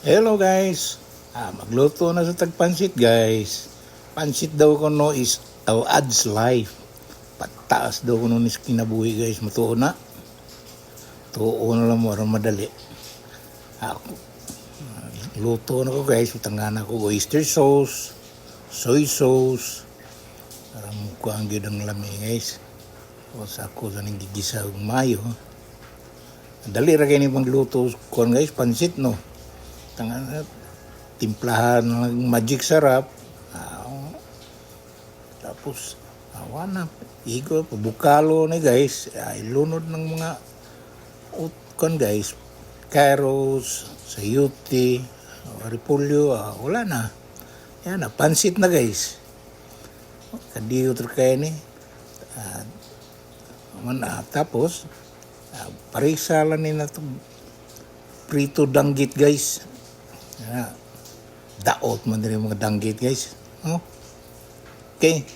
Hello guys. Magluto na sa tagpansit guys. Pansit daw ko no is adds life. Pataas daw ko no is kinabuhi guys. Matuo na. Tuo na lang mo madali. Ako, luto na ko guys. Utangan ako oyster sauce, soy sauce. Para mukha ang gidang lami guys. O sa ako sa nang gigisa ng mayo. Dali ra kayo ni pangluto ko guys. Pansit no. Timplahan ng magic sarap. Tapos awan na igo pabukalo na guys, ilunod ng mga utkon guys, carrots, sayuti, repolyo, wala na. Yan na, pansit na guys. Kadiyo terkaya ni. Tapos parisalan ni na to prito danggit guys. Daot man din mga danggit guys. Okay.